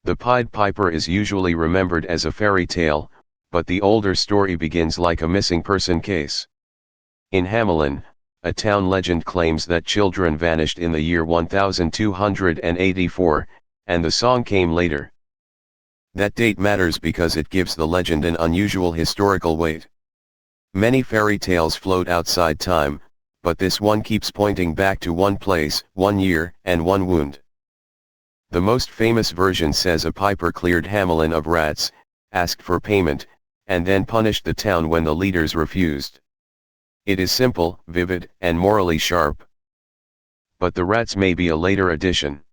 The Pied Piper is usually remembered as a fairy tale, but the older story begins like a missing person case. In Hamelin, a town legend claims that children vanished in the year 1284, and the song came later. That date matters because it gives the legend an unusual historical weight. Many fairy tales float outside time, but this one keeps pointing back to one place, one year, and one wound. The most famous version says a piper cleared Hamelin of rats, asked for payment, and then punished the town when the leaders refused. It is simple, vivid, and morally sharp. But the rats may be a later addition.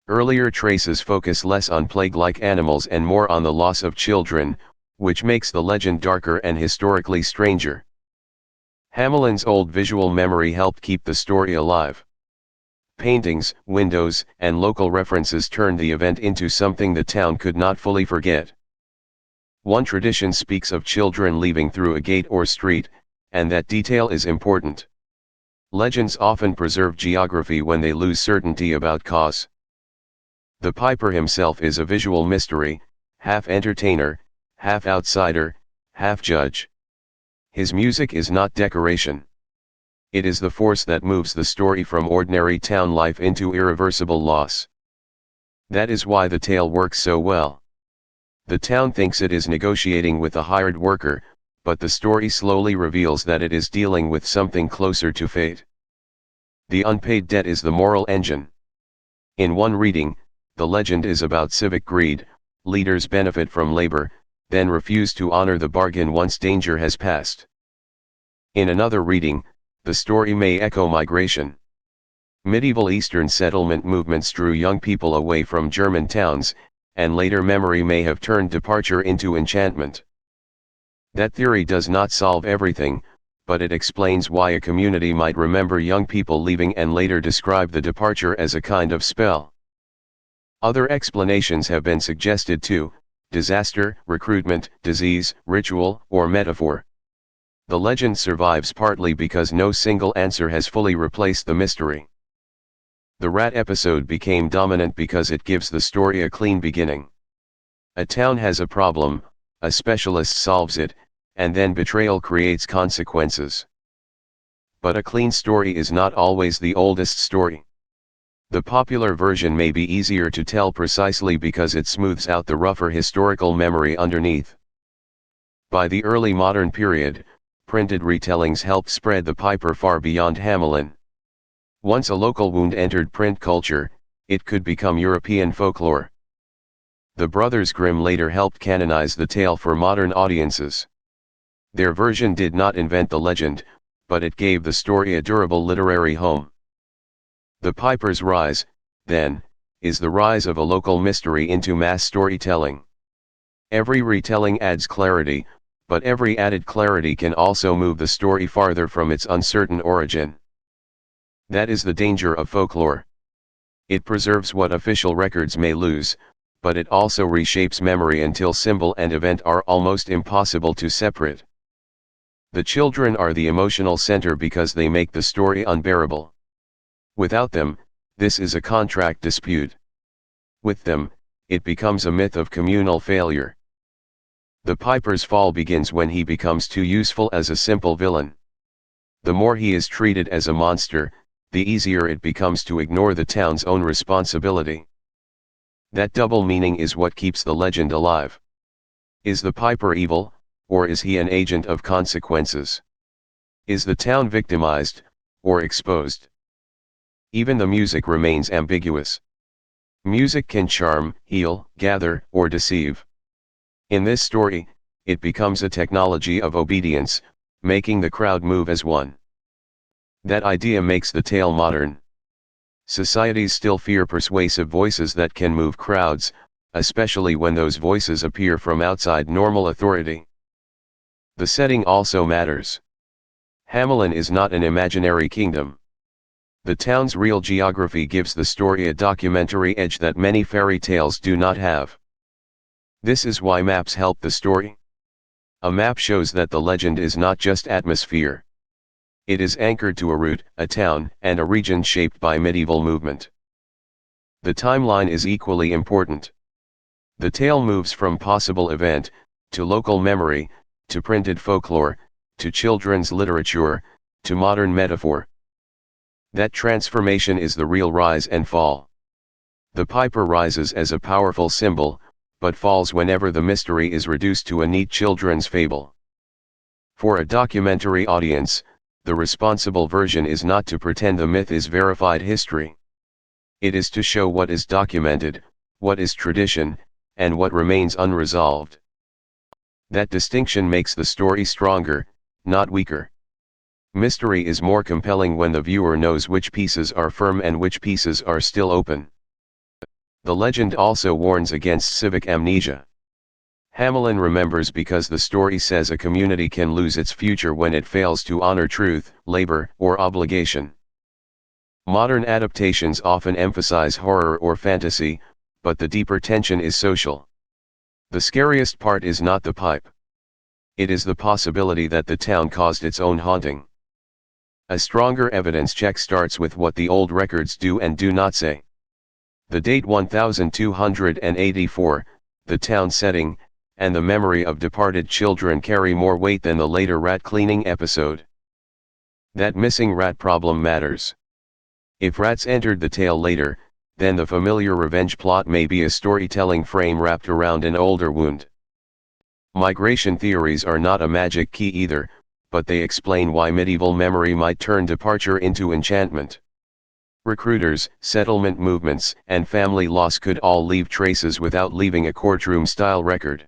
Earlier traces focus less on plague-like animals and more on the loss of children, which makes the legend darker and historically stranger. Hamelin's old visual memory helped keep the story alive. Paintings, windows, and local references turned the event into something the town could not fully forget. One tradition speaks of children leaving through a gate or street, and that detail is important. Legends often preserve geography when they lose certainty about cause. The piper himself is a visual mystery, half entertainer, half outsider, half judge. His music is not decoration. It is the force that moves the story from ordinary town life into irreversible loss. That is why the tale works so well. The town thinks it is negotiating with a hired worker, but the story slowly reveals that it is dealing with something closer to fate. The unpaid debt is the moral engine. In one reading, the legend is about civic greed. Leaders benefit from labor, then refuse to honor the bargain once danger has passed. In another reading, the story may echo migration. Medieval Eastern settlement movements drew young people away from German towns, and later memory may have turned departure into enchantment. That theory does not solve everything, but it explains why a community might remember young people leaving and later describe the departure as a kind of spell. Other explanations have been suggested too: disaster, recruitment, disease, ritual, or metaphor. The legend survives partly because no single answer has fully replaced the mystery. The rat episode became dominant because it gives the story a clean beginning. A town has a problem, a specialist solves it, and then betrayal creates consequences. But a clean story is not always the oldest story. The popular version may be easier to tell precisely because it smooths out the rougher historical memory underneath. By the early modern period, printed retellings helped spread the piper far beyond Hamelin. Once a local wound entered print culture, it could become European folklore. The Brothers Grimm later helped canonize the tale for modern audiences. Their version did not invent the legend, but it gave the story a durable literary home. The piper's rise, then, is the rise of a local mystery into mass storytelling. Every retelling adds clarity, but every added clarity can also move the story farther from its uncertain origin. That is the danger of folklore. It preserves what official records may lose, but it also reshapes memory until symbol and event are almost impossible to separate. The children are the emotional center because they make the story unbearable. Without them, this is a contract dispute. With them, it becomes a myth of communal failure. The piper's fall begins when he becomes too useful as a simple villain. The more he is treated as a monster, the easier it becomes to ignore the town's own responsibility. That double meaning is what keeps the legend alive. Is the piper evil, or is he an agent of consequences? Is the town victimized, or exposed? Even the music remains ambiguous. Music can charm, heal, gather, or deceive. In this story, it becomes a technology of obedience, making the crowd move as one. That idea makes the tale modern. Societies still fear persuasive voices that can move crowds, especially when those voices appear from outside normal authority. The setting also matters. Hamelin is not an imaginary kingdom. The town's real geography gives the story a documentary edge that many fairy tales do not have. This is why maps help the story. A map shows that the legend is not just atmosphere. It is anchored to a route, a town, and a region shaped by medieval movement. The timeline is equally important. The tale moves from possible event, to local memory, to printed folklore, to children's literature, to modern metaphor. That transformation is the real rise and fall. The piper rises as a powerful symbol, but falls whenever the mystery is reduced to a neat children's fable. For a documentary audience, the responsible version is not to pretend the myth is verified history. It is to show what is documented, what is tradition, and what remains unresolved. That distinction makes the story stronger, not weaker. Mystery is more compelling when the viewer knows which pieces are firm and which pieces are still open. The legend also warns against civic amnesia. Hamelin remembers because the story says a community can lose its future when it fails to honor truth, labor, or obligation. Modern adaptations often emphasize horror or fantasy, but the deeper tension is social. The scariest part is not the pipe. It is the possibility that the town caused its own haunting. A stronger evidence check starts with what the old records do and do not say. The date 1284, the town setting, and the memory of departed children carry more weight than the later rat cleaning episode. That missing rat problem matters. If rats entered the tale later, then the familiar revenge plot may be a storytelling frame wrapped around an older wound. Migration theories are not a magic key either, but they explain why medieval memory might turn departure into enchantment. Recruiters, settlement movements, and family loss could all leave traces without leaving a courtroom-style record.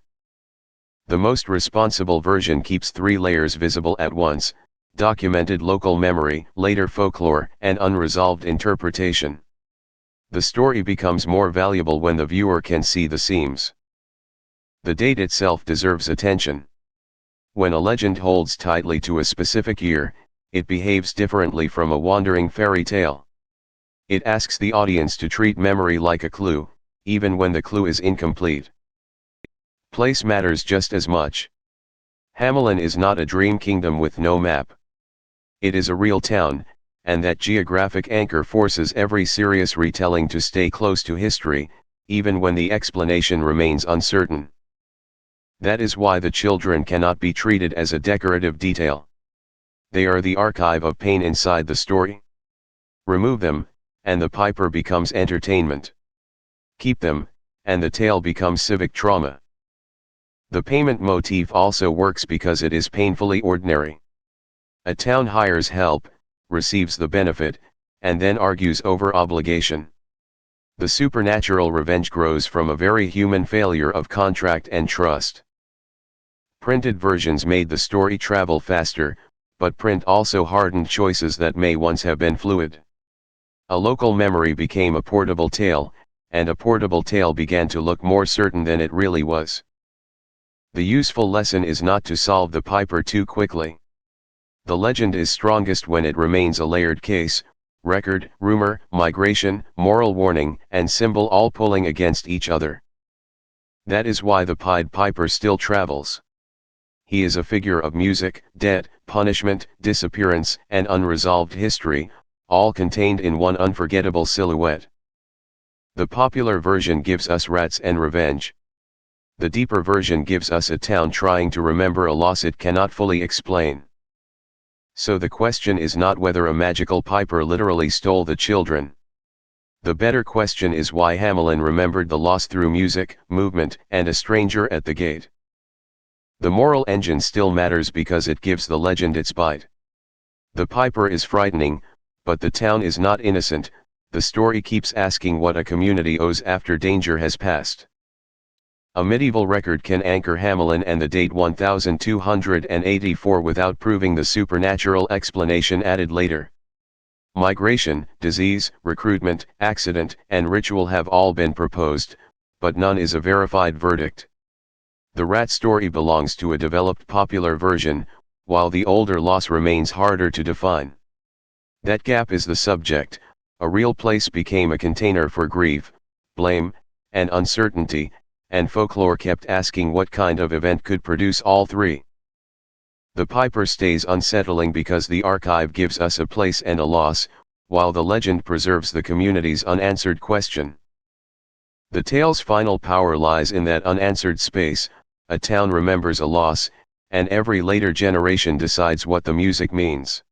The most responsible version keeps three layers visible at once: documented local memory, later folklore, and unresolved interpretation. The story becomes more valuable when the viewer can see the seams. The date itself deserves attention. When a legend holds tightly to a specific year, it behaves differently from a wandering fairy tale. It asks the audience to treat memory like a clue, even when the clue is incomplete. Place matters just as much. Hamelin is not a dream kingdom with no map. It is a real town, and that geographic anchor forces every serious retelling to stay close to history, even when the explanation remains uncertain. That is why the children cannot be treated as a decorative detail. They are the archive of pain inside the story. Remove them, and the piper becomes entertainment. Keep them, and the tale becomes civic trauma. The payment motif also works because it is painfully ordinary. A town hires help, receives the benefit, and then argues over obligation. The supernatural revenge grows from a very human failure of contract and trust. Printed versions made the story travel faster, but print also hardened choices that may once have been fluid. A local memory became a portable tale, and a portable tale began to look more certain than it really was. The useful lesson is not to solve the piper too quickly. The legend is strongest when it remains a layered case: record, rumor, migration, moral warning, and symbol all pulling against each other. That is why the Pied Piper still travels. He is a figure of music, debt, punishment, disappearance, and unresolved history, all contained in one unforgettable silhouette. The popular version gives us rats and revenge. The deeper version gives us a town trying to remember a loss it cannot fully explain. So the question is not whether a magical piper literally stole the children. The better question is why Hamelin remembered the loss through music, movement, and a stranger at the gate. The moral engine still matters because it gives the legend its bite. The piper is frightening, but the town is not innocent. The story keeps asking what a community owes after danger has passed. A medieval record can anchor Hamelin and the date 1284 without proving the supernatural explanation added later. Migration, disease, recruitment, accident, and ritual have all been proposed, but none is a verified verdict. The rat story belongs to a developed popular version, while the older loss remains harder to define. That gap is the subject. A real place became a container for grief, blame, and uncertainty, and folklore kept asking what kind of event could produce all three. The piper stays unsettling because the archive gives us a place and a loss, while the legend preserves the community's unanswered question. The tale's final power lies in that unanswered space. A town remembers a loss, and every later generation decides what the music means.